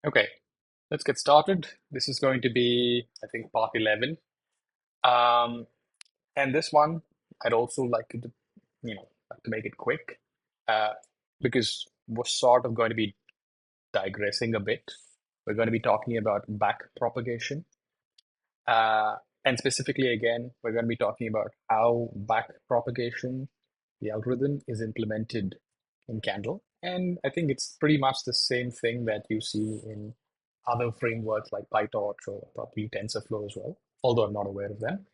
Okay, let's get started. This is going to be, I think, part 11. Um, and this one, I'd also like to, like to make it quick, uh, because we're sort of going to be digressing a bit. We're going to be talking about back propagation. Uh, and specifically, again, we're going to be talking about how back propagation, the algorithm, is implemented in Candle. And I think it's pretty much the same thing that you see in other frameworks like PyTorch or probably TensorFlow as well, although I'm not aware of them.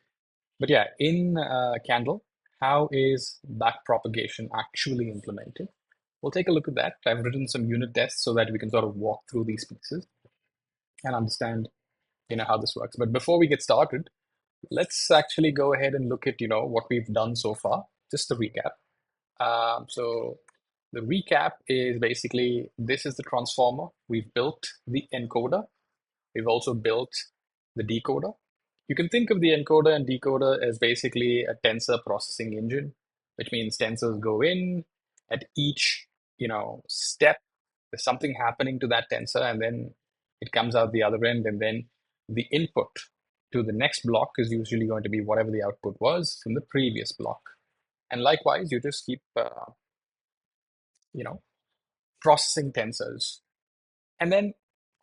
But yeah, in Candle, how is back propagation actually implemented? We'll take a look at that. I've written some unit tests so that we can sort of walk through these pieces and understand, how this works. But before we get started, let's actually go ahead and look at, what we've done so far. Just a recap. So the recap is basically, this is the transformer. We've built the encoder. We've also built the decoder. You can think of the encoder and decoder as basically a tensor processing engine, which means tensors go in at each, step. There's something happening to that tensor, and then it comes out the other end, and then the input to the next block is usually going to be whatever the output was from the previous block. And likewise, you just keep, you know, processing tensors. And then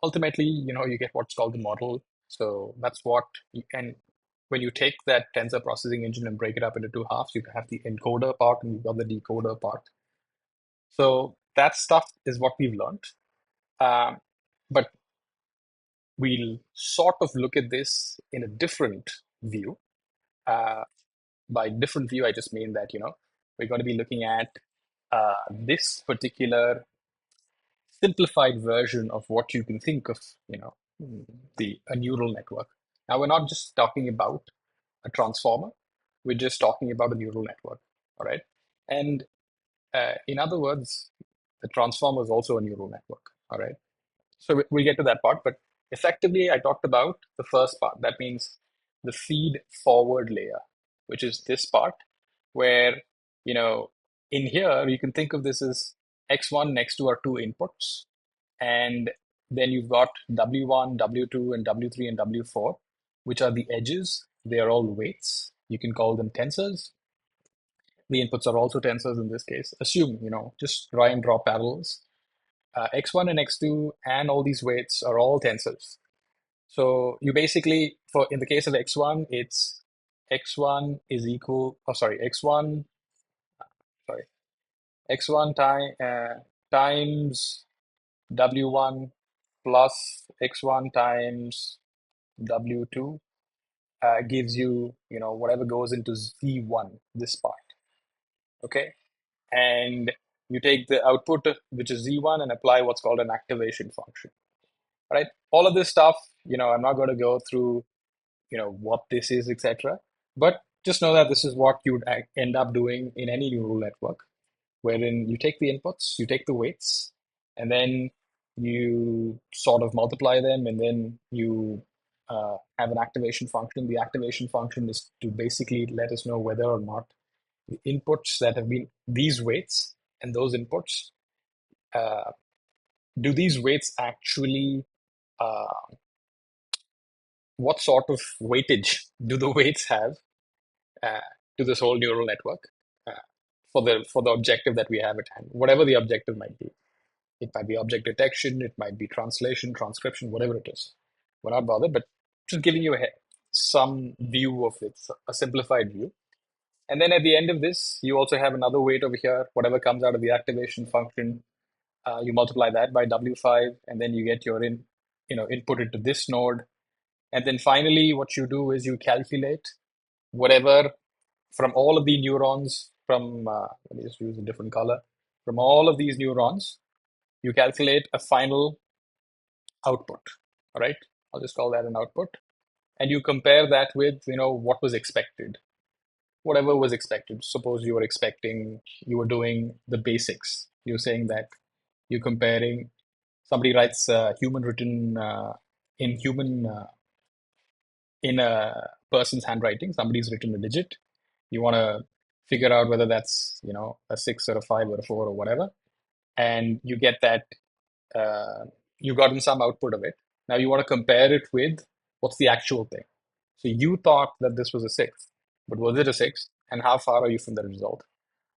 ultimately, you get what's called the model. So that's what you can, when you take that tensor processing engine and break it up into two halves, you have the encoder part and you've got the decoder part. So that stuff is what we've learned. Um, but we'll sort of look at this in a different view. Uh, by different view, I just mean that, we're going to be looking at this particular simplified version of what you can think of, a neural network. Now, we're not just talking about a transformer, we're just talking about a neural network, all right? And in other words, the transformer is also a neural network, all right? So we'll get to that part, but effectively, I talked about the first part. That means the feed forward layer, which is this part where, you know, in here, you can think of this as X1 next to our two inputs. And then you've got W1, W2, and W3 and W4, which are the edges. They are all weights. You can call them tensors. The inputs are also tensors in this case. Assume, just try and draw parallels. X1 and X2 and all these weights are all tensors. So you basically, for in the case of X1, it's X1 is equal, oh sorry, sorry, X1 times W1 plus X1 times W2 gives you, whatever goes into Z1, this part, okay? And you take the output, which is Z1, and apply what's called an activation function, right? All of this stuff, I'm not going to go through, what this is, etc. But just know that this is what you would end up doing in any neural network, wherein you take the inputs, you take the weights, and then you sort of multiply them, and then you have an activation function. The activation function is to basically let us know whether or not the inputs that have been these weights and those inputs, uh, do these weights actually, uh, what sort of weightage do the weights have uh, to this whole neural network uh, for the objective that we have at hand, whatever the objective might be. It might be object detection, it might be translation, transcription, whatever it is. We're not bothered, but just giving you some view of it, a simplified view. And then at the end of this, you also have another weight over here. Whatever comes out of the activation function, you multiply that by W5, and then you get your input into this node. And then finally, what you do is you calculate whatever from all of the neurons from, let me just use a different color, from all of these neurons, you calculate a final output, all right? I'll just call that an output. And you compare that with, what was expected, whatever was expected. Suppose you were doing the basics. You're saying that you're comparing, somebody writes human written in human, in a person's handwriting, somebody's written a digit. You want to figure out whether that's, a 6 or a 5 or a 4 or whatever. And you get that you've gotten some output of it. Now you want to compare it with what's the actual thing. So you thought that this was a 6, but was it a 6? And how far are you from the result?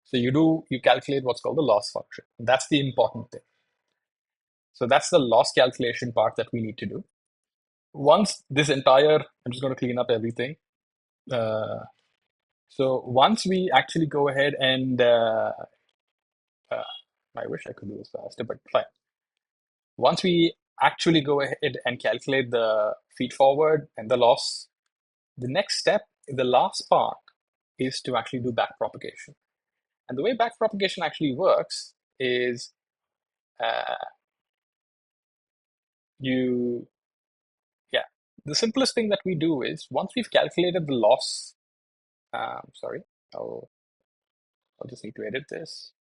So you calculate what's called the loss function. That's the important thing. So that's the loss calculation part that we need to do. Once this entire, I'm just going to clean up everything. So once we actually go ahead and, uh, I wish I could do this faster, but fine. Once we actually go ahead and calculate the feed forward and the loss, the next step, the last part, is to actually do backpropagation. And the way backpropagation actually works is uh, the simplest thing that we do is once we've calculated the loss, sorry, I'll just need to edit this.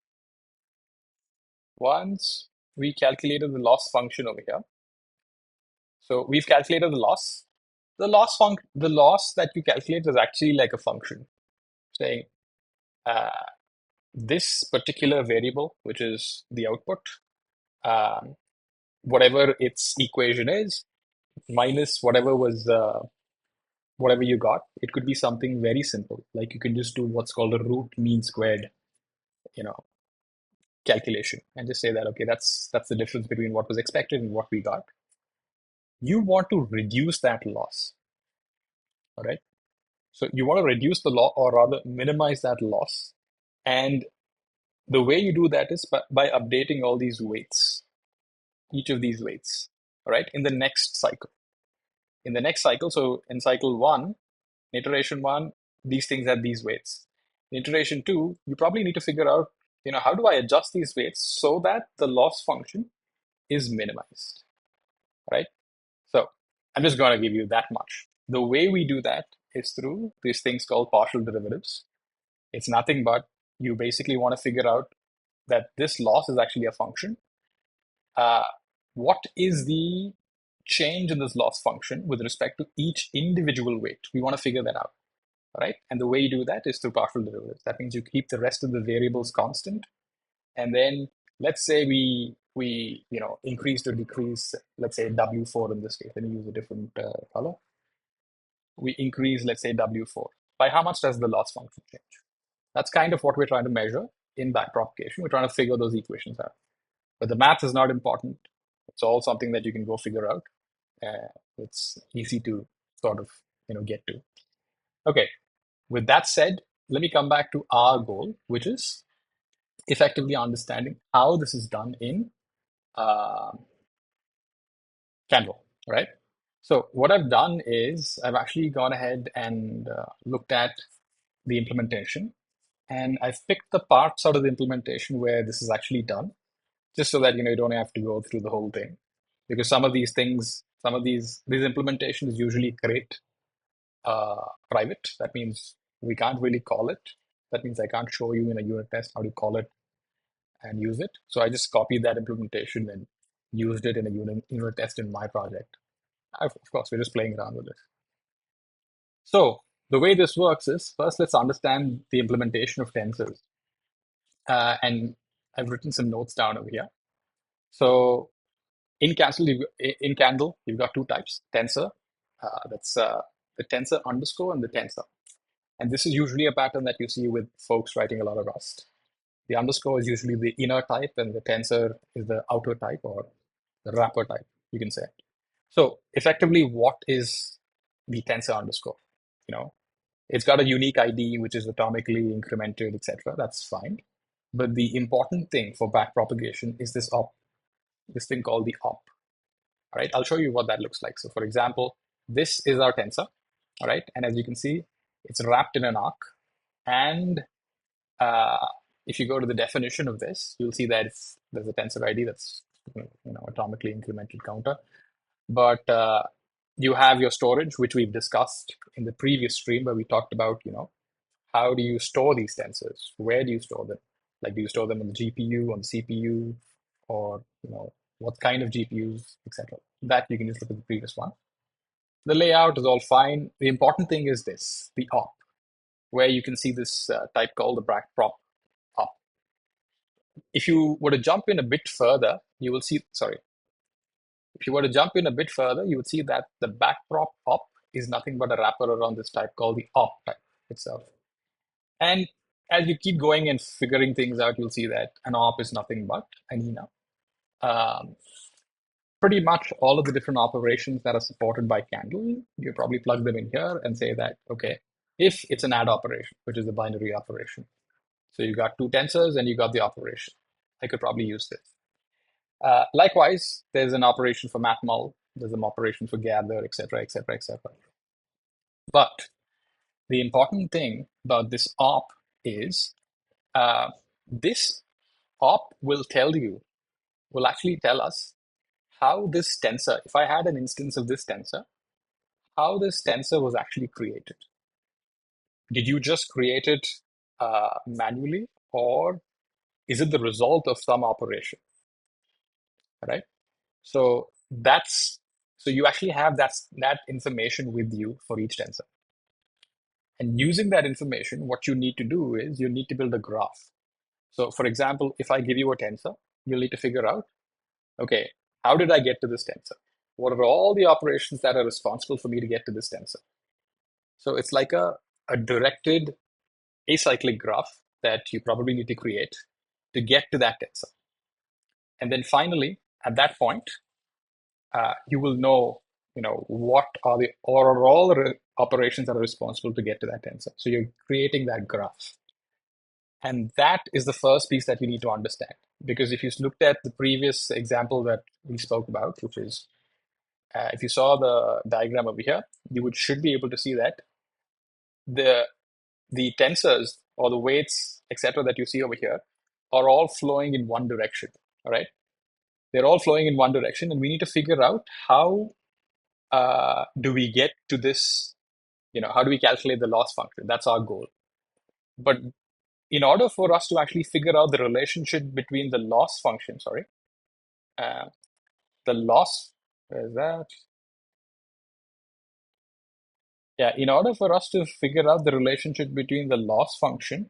Once we calculated the loss function over here, so we've calculated the loss. The loss that you calculate is actually like a function saying uh, this particular variable, which is the output, um, whatever its equation is, minus whatever you got. It could be something very simple, like you can just do what's called a root mean squared, you know, calculation, and just say that okay, that's the difference between what was expected and what we got. You want to reduce that loss, all right? So you want to reduce the loss, or rather minimize that loss, and the way you do that is by updating all these weights, each of these weights, all right, in the next cycle. In the next cycle, so in cycle 1, iteration 1, these things had these weights. In iteration 2, you probably need to figure out, how do I adjust these weights so that the loss function is minimized, right? So I'm just going to give you that much. The way we do that is through these things called partial derivatives. It's nothing but you basically want to figure out that this loss is actually a function. What is the change in this loss function with respect to each individual weight? We want to figure that out, right? And the way you do that is through partial derivatives. That means you keep the rest of the variables constant, and then let's say we increase or decrease, let's say W4 in this case. Let me use a different color. We increase, let's say W4. By how much does the loss function change? That's kind of what we're trying to measure in backpropagation. We're trying to figure those equations out. But the math is not important. It's all something that you can go figure out. It's easy to sort of get to. Okay, with that said, let me come back to our goal, which is effectively understanding how this is done in uh, Canva, right? So what I've done is I've actually gone ahead and looked at the implementation, and I've picked the parts out of the implementation where this is actually done, just so that you don't have to go through the whole thing, because some of these things, these implementations usually create private. That means we can't really call it. That means I can't show you in a unit test how to call it and use it. So I just copied that implementation and used it in a unit test in my project. Of course, we're just playing around with it. So the way this works is, first let's understand the implementation of tensors. And I've written some notes down over here. So in Candle, you've got two types: tensor, that's the tensor underscore, and the tensor. And this is usually a pattern that you see with folks writing a lot of Rust. The underscore is usually the inner type, and the tensor is the outer type, or the wrapper type, you can say. So effectively, what is the tensor underscore? It's got a unique ID, which is atomically incremented, etc. That's fine. But the important thing for backpropagation is this thing called the op. All right, I'll show you what that looks like. So for example, this is our tensor, all right? And as you can see, it's wrapped in an arc. And if you go to the definition of this, you'll see that there's a tensor ID that's atomically incremented counter. But you have your storage, which we've discussed in the previous stream, where we talked about, how do you store these tensors? Where do you store them? Like, do you store them on the GPU, on the CPU, or what kind of GPUs, etc. That you can just look at the previous one. The layout is all fine. The important thing is this, the op, where you can see this type called the backprop op. If you were to jump in a bit further, you will see, sorry, If you were to jump in a bit further, you would see that the backprop op is nothing but a wrapper around this type called the op type itself. And as you keep going and figuring things out, you'll see that an op is nothing but an enum. Pretty much all of the different operations that are supported by Candle, you probably plug them in here and say that, okay, if it's an add operation, which is a binary operation. So you got two tensors and you got the operation. I could probably use this. Likewise, there's an operation for matmul, there's an operation for gather, etc., etc., etc. But the important thing about this op is this op will actually tell us how this tensor, if I had an instance of this tensor, how this tensor was actually created. Did you just create it manually, or is it the result of some operation? Right? So you actually have that information with you for each tensor. And using that information, what you need to do is you need to build a graph. So for example, if I give you a tensor, you'll need to figure out, okay, how did I get to this tensor? What are all the operations that are responsible for me to get to this tensor? So it's like a directed acyclic graph that you probably need to create to get to that tensor. And then finally, at that point, you will know, what are all the operations that are responsible to get to that tensor. So you're creating that graph. And that is the first piece that you need to understand. Because if you looked at the previous example that we spoke about, which is, if you saw the diagram over here, should be able to see that the tensors or the weights, etc., that you see over here are all flowing in one direction. All right, they're all flowing in one direction, and we need to figure out how do we get to this. How do we calculate the loss function? That's our goal. But in order for us to actually figure out the relationship between the loss function, the loss, where is that? Yeah, in order for us to figure out the relationship between the loss function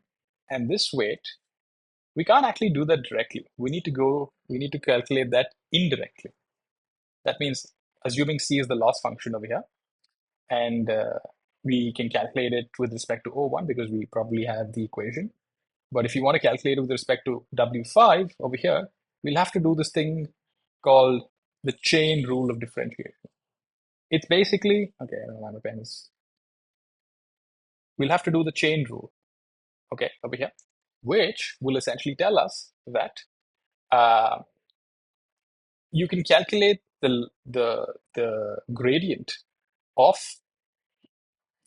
and this weight, we can't actually do that directly. We need to calculate that indirectly. That means assuming C is the loss function over here, and we can calculate it with respect to O1 because we probably have the equation. But if you want to calculate it with respect to W5 over here, we'll have to do this thing called the chain rule of differentiation. It's basically, okay, I don't know why my pen is. We'll have to do the chain rule, okay, over here, which will essentially tell us that you can calculate the gradient of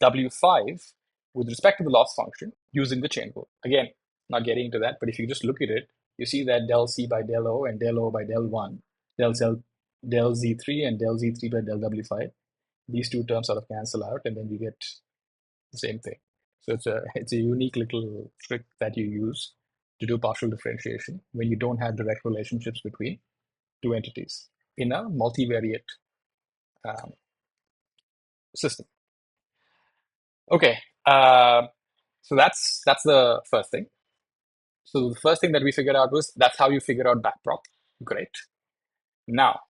W5 with respect to the loss function using the chain rule. Again, not getting into that, but if you just look at it, you see that del C by del O and del O by del 1, del Z3 and del Z3 by del W5, these two terms sort of cancel out, and then you get the same thing. So it's a unique little trick that you use to do partial differentiation when you don't have direct relationships between two entities in a multivariate system. Okay, so that's the first thing. So the first thing that we figured out was that's how you figure out backprop. Great. Now,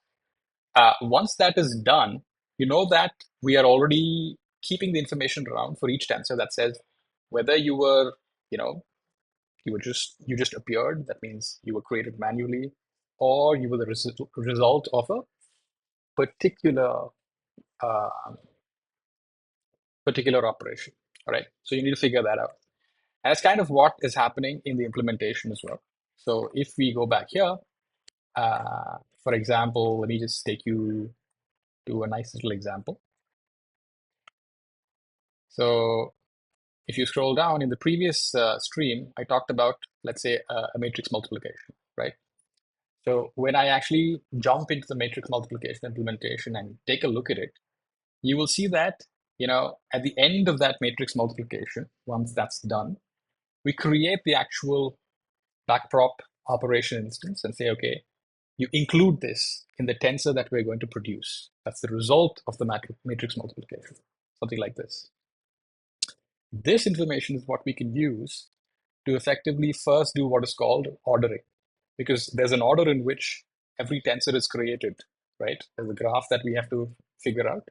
once that is done, you know that we are already keeping the information around for each tensor that says whether you were, you just appeared. That means you were created manually, or you were the result of a particular operation. All right. So you need to figure that out. And that's kind of what is happening in the implementation as well. So if we go back here, for example, let me just take you to a nice little example. So if you scroll down in the previous stream, I talked about, let's say, a matrix multiplication, right? So when I actually jump into the matrix multiplication implementation and take a look at it, you will see that, at the end of that matrix multiplication, once that's done, we create the actual backprop operation instance and say, okay, you include this in the tensor that we're going to produce. That's the result of the matrix multiplication, something like this. This information is what we can use to effectively first do what is called ordering, because there's an order in which every tensor is created right? There's a graph that we have to figure out.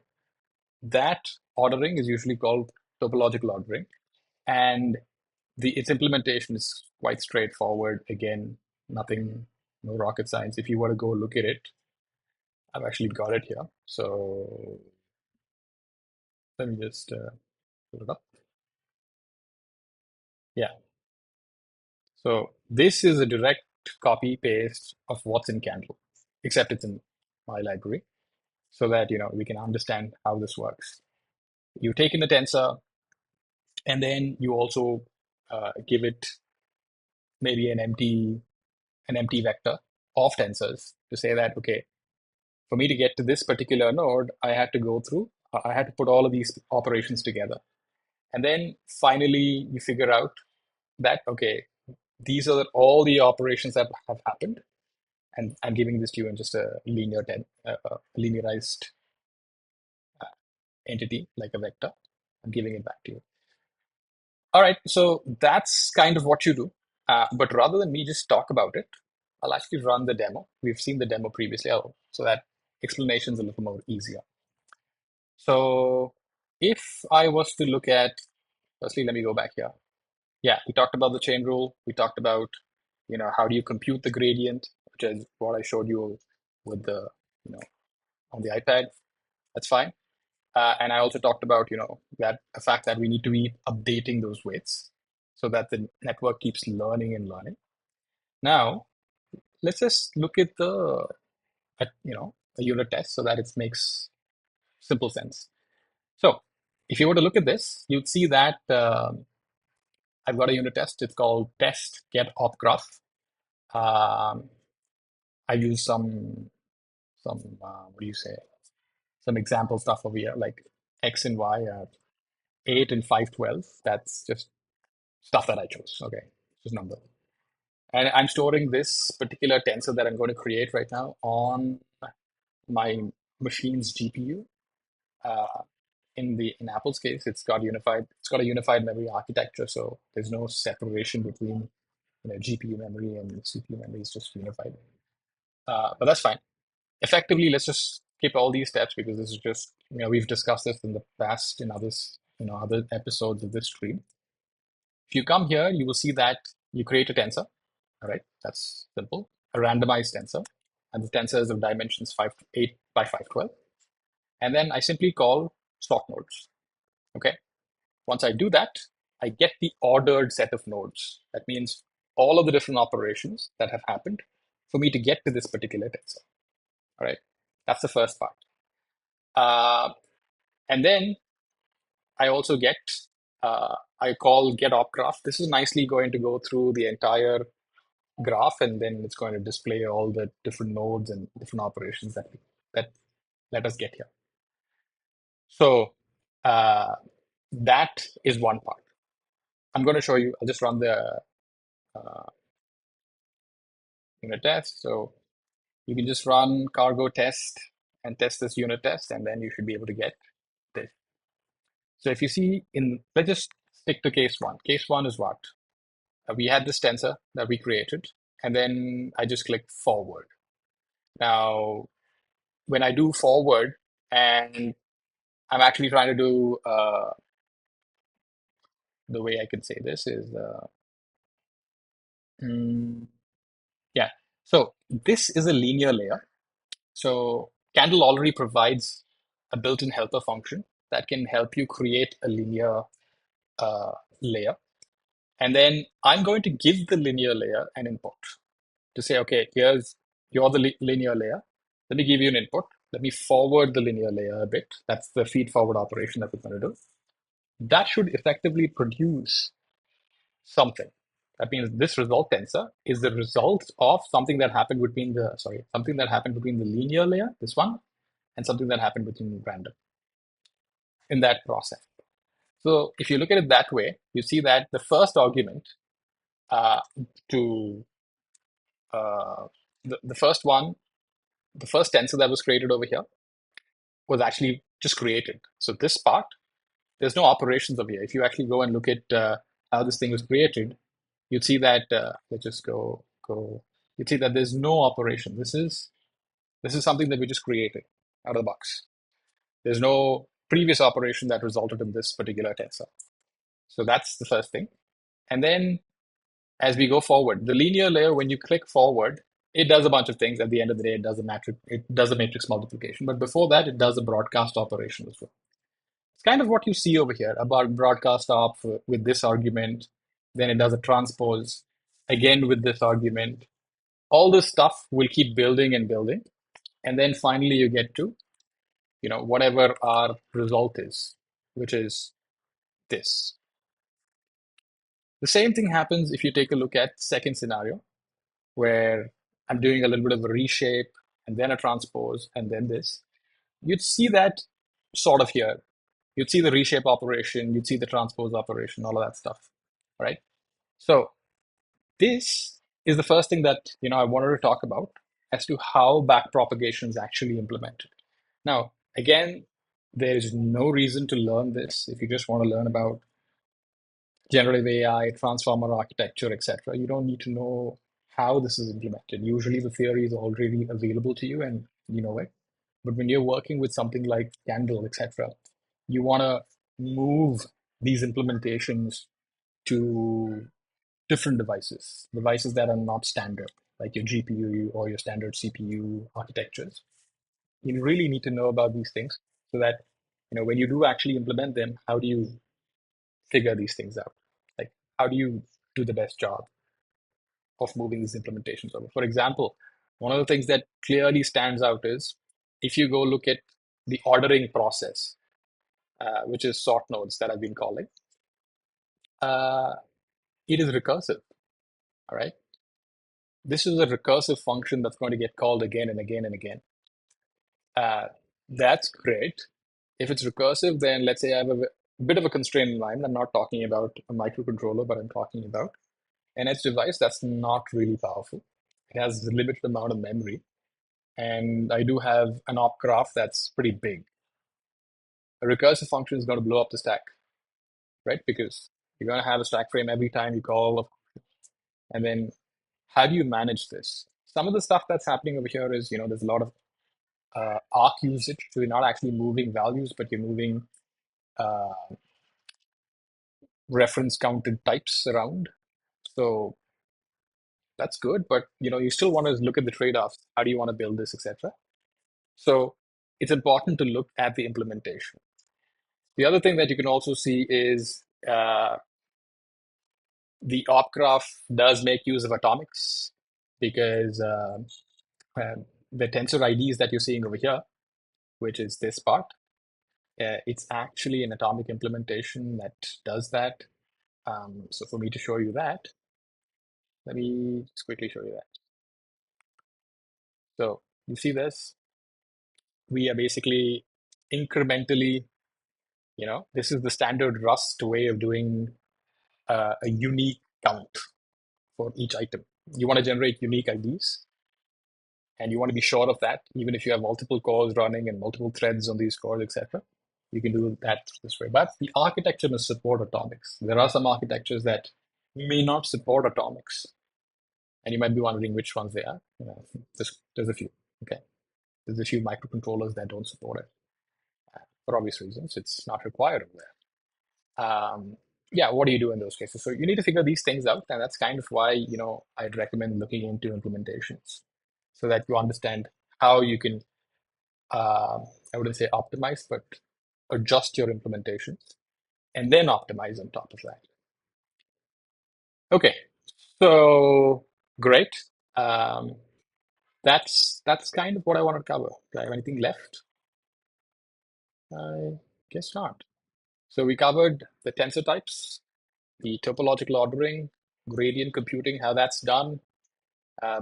That ordering is usually called topological ordering. And its implementation is quite straightforward. Again, nothing, no rocket science. If you were to go look at it, I've actually got it here. So let me just put it up. Yeah. So this is a direct copy paste of what's in Candle, except it's in my library, so that we can understand how this works. You take in the tensor, and then you also give it maybe an empty vector of tensors to say that, okay, for me to get to this particular node, I had to put all of these operations together. And then finally, you figure out that, okay, these are all the operations that have happened. And I'm giving this to you in just a linearized entity, like a vector. I'm giving it back to you. All right, so that's kind of what you do. But rather than me just talk about it, I'll actually run the demo. We've seen the demo previously, so that explanation is a little more easier. So if I was to look at, firstly, let me go back here. Yeah, we talked about the chain rule. We talked about, how do you compute the gradient, which is what I showed you with the, on the iPad. That's fine. And I also talked about, that the fact that we need to be updating those weights so that the network keeps learning and learning. Now, let's just look at a unit test so that it makes simple sense. So if you were to look at this, you'd see that I've got a unit test. It's called test get op graph. I use some what do you say? Some example stuff over here, like x and y are 8 and 512. That's just stuff that I chose. Okay, just number. And I'm storing this particular tensor that I'm going to create right now on my machine's GPU. Uh, in Apple's case, it's got a unified memory architecture, so there's no separation between GPU memory and CPU memory. It's just unified. But that's fine. Effectively, let's just skip all these steps because this is just we've discussed this in the past in other episodes of this stream. If you come here, you will see that you create a tensor. All right, that's simple. A randomized tensor, and the tensor is of dimensions 8 by 512. And then I simply call slot nodes. Okay. Once I do that, I get the ordered set of nodes. That means all of the different operations that have happened for me to get to this particular tensor. All right, that's the first part. And then I also I call get op graph. This is nicely going to go through the entire graph, and then it's going to display all the different nodes and different operations that let us get here. So that is one part. I'm going to show you. I'll just run the unit test. So you can just run cargo test and test this unit test, and then you should be able to get this. So if you see let's just stick to case one. Case one is what? We had this tensor that we created, and then I just click forward. Now, when I do forward, and I'm actually trying to do, the way I can say this is, yeah. So this is a linear layer. So Candle already provides a built-in helper function that can help you create a linear uh, layer. And then I'm going to give the linear layer an input to say, okay, you're the linear layer. Let me give you an input. Let me forward the linear layer a bit. That's the feed forward operation that we're going to do. That should effectively produce something. That means this result tensor is the result of something that happened between the linear layer, this one, and something that happened between random in that process. So if you look at it that way, you see that the first argument uh, to the first one, the first tensor that was created over here was actually just created. So this part, there's no operations over here. If you actually go and look at how this thing was created, you'd see that, let's just go, you'd see that there's no operation. This is This is something that we just created out of the box. There's no previous operation that resulted in this particular tensor. So that's the first thing. And then as we go forward, the linear layer, when you click forward, it does a bunch of things. At the end of the day, it does a matrix multiplication. But before that, it does a broadcast operation as well. It's kind of what you see over here about broadcast op with this argument. Then it does a transpose again with this argument. All this stuff will keep building and building. And then finally you get to, whatever our result is, which is this. The same thing happens if you take a look at second scenario, where I'm doing a little bit of a reshape and then a transpose and then this. You'd see that sort of here. You'd see the reshape operation, you'd see the transpose operation, all of that stuff, right? So this is the first thing that I wanted to talk about as to how backpropagation is actually implemented. Now, again, there is no reason to learn this if you just want to learn about generative AI, transformer architecture, etc. You don't need to know how this is implemented. Usually the theory is already available to you and you know it. But when you're working with something like Candle, etc., you want to move these implementations to different devices that are not standard, like your GPU or your standard CPU architectures. You really need to know about these things so that when you do actually implement them, how do you figure these things out? Like, how do you do the best job of moving these implementations over? For example, one of the things that clearly stands out is if you go look at the ordering process, which is sort nodes that I've been calling, uh, it is recursive. All right. This is a recursive function that's going to get called again and again and again. That's great. If it's recursive, then let's say I have a bit of a constrained environment. I'm not talking about a microcontroller, but I'm talking about an edge device that's not really powerful. It has a limited amount of memory. And I do have an op graph that's pretty big. A recursive function is going to blow up the stack, right? Because you're going to have a stack frame every time you call. And then how do you manage this? Some of the stuff that's happening over here is, there's a lot of arc usage. So you're not actually moving values, but you're moving uh, reference counted types around. So that's good, but you still want to look at the trade-offs. How do you want to build this, etc. So it's important to look at the implementation. The other thing that you can also see is the op graph does make use of atomics because the tensor IDs that you're seeing over here, which is this part, it's actually an atomic implementation that does that. So for me to show you that, let me just quickly show you that. So you see this? We are basically incrementally, this is the standard Rust way of doing a unique count for each item. You want to generate unique IDs, and you want to be sure of that, even if you have multiple cores running and multiple threads on these cores, etc. You can do that this way. But the architecture must support atomics. There are some architectures that may not support atomics, and you might be wondering which ones they are. There's a few. Okay, there's a few microcontrollers that don't support it for obvious reasons. It's not required over there. Yeah, what do you do in those cases? So you need to figure these things out, and that's kind of why I'd recommend looking into implementations so that you understand how you can I wouldn't say optimize, but adjust your implementations and then optimize on top of that. Okay, so great. Um, that's kind of what I want to cover. Do I have anything left? I guess not. So we covered the tensor types, the topological ordering, gradient computing, how that's done,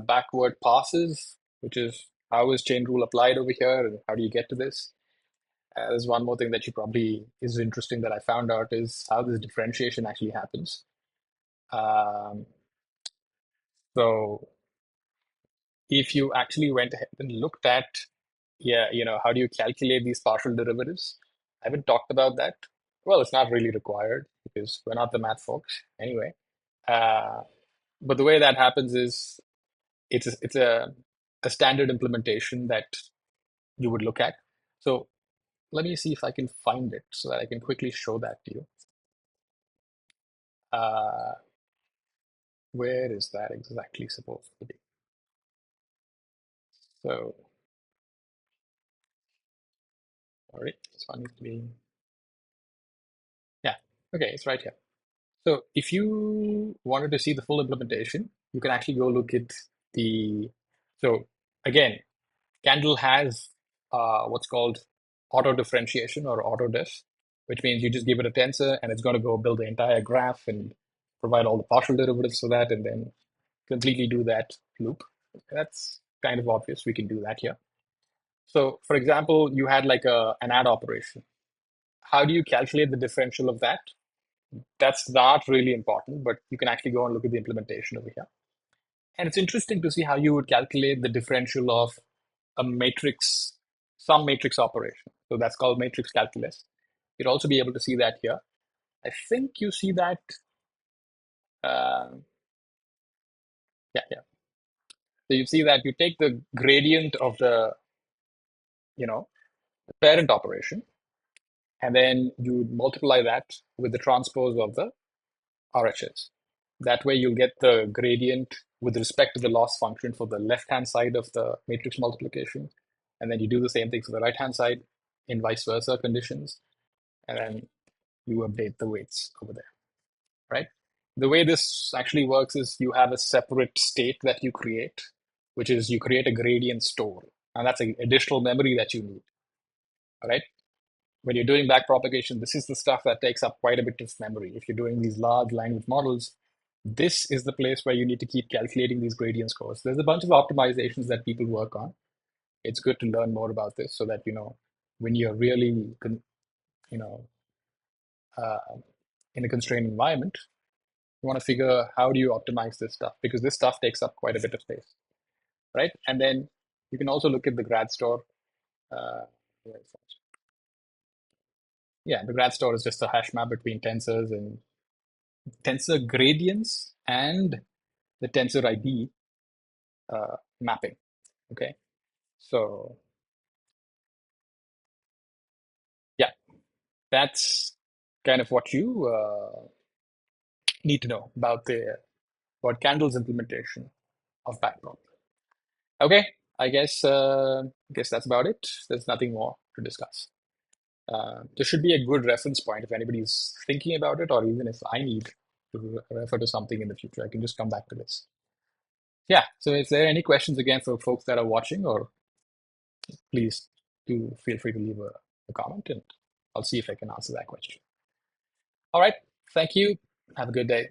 backward passes, which is how is chain rule applied over here, and how do you get to this? There's one more thing that you probably is interesting that I found out is how this differentiation actually happens. Um, so if you actually went ahead and looked at, yeah, how do you calculate these partial derivatives? I haven't talked about that. Well, it's not really required because we're not the math folks anyway. Uh, but the way that happens is it's a a standard implementation that you would look at. So let me see if I can find it so that I can quickly show that to you. Where is that exactly supposed to be? So, sorry, this one needs to be, yeah, okay, it's right here. So if you wanted to see the full implementation, you can actually go look at the, so again, Candle has what's called auto differentiation or auto-diff, which means you just give it a tensor and it's going to go build the entire graph and provide all the partial derivatives for that and then completely do that loop. That's kind of obvious. We can do that here. So for example, you had like an add operation. How do you calculate the differential of that? That's not really important, but you can actually go and look at the implementation over here. And it's interesting to see how you would calculate the differential of a matrix, some matrix operation. So that's called matrix calculus. You'd also be able to see that here. I think you see that. Yeah, yeah. So you see that you take the gradient of the, the parent operation, and then you multiply that with the transpose of the RHS. That way you'll get the gradient with respect to the loss function for the left-hand side of the matrix multiplication. And then you do the same thing for the right-hand side in vice versa conditions. And then you update the weights over there, right? The way this actually works is you have a separate state that you create, which is you create a gradient store. And that's an additional memory that you need, all right? When you're doing backpropagation, this is the stuff that takes up quite a bit of memory. If you're doing these large language models, this is the place where you need to keep calculating these gradient scores. There's a bunch of optimizations that people work on. It's good to learn more about this so that, when you're really, you know, uh, in a constrained environment, you want to figure how do you optimize this stuff because this stuff takes up quite a bit of space, right? And then you can also look at the grad store. Uh, yeah, the grad store is just a hash map between tensors and tensor gradients and the tensor ID mapping. Okay, so yeah, that's kind of what you need to know about Candle's implementation of backbone. Okay, I guess that's about it. There's nothing more to discuss. This should be a good reference point if anybody's thinking about it, or even if I need to refer to something in the future, I can just come back to this. Yeah. So, if there are any questions again for folks that are watching, or please do feel free to leave a comment, and I'll see if I can answer that question. All right. Thank you. Have a good day.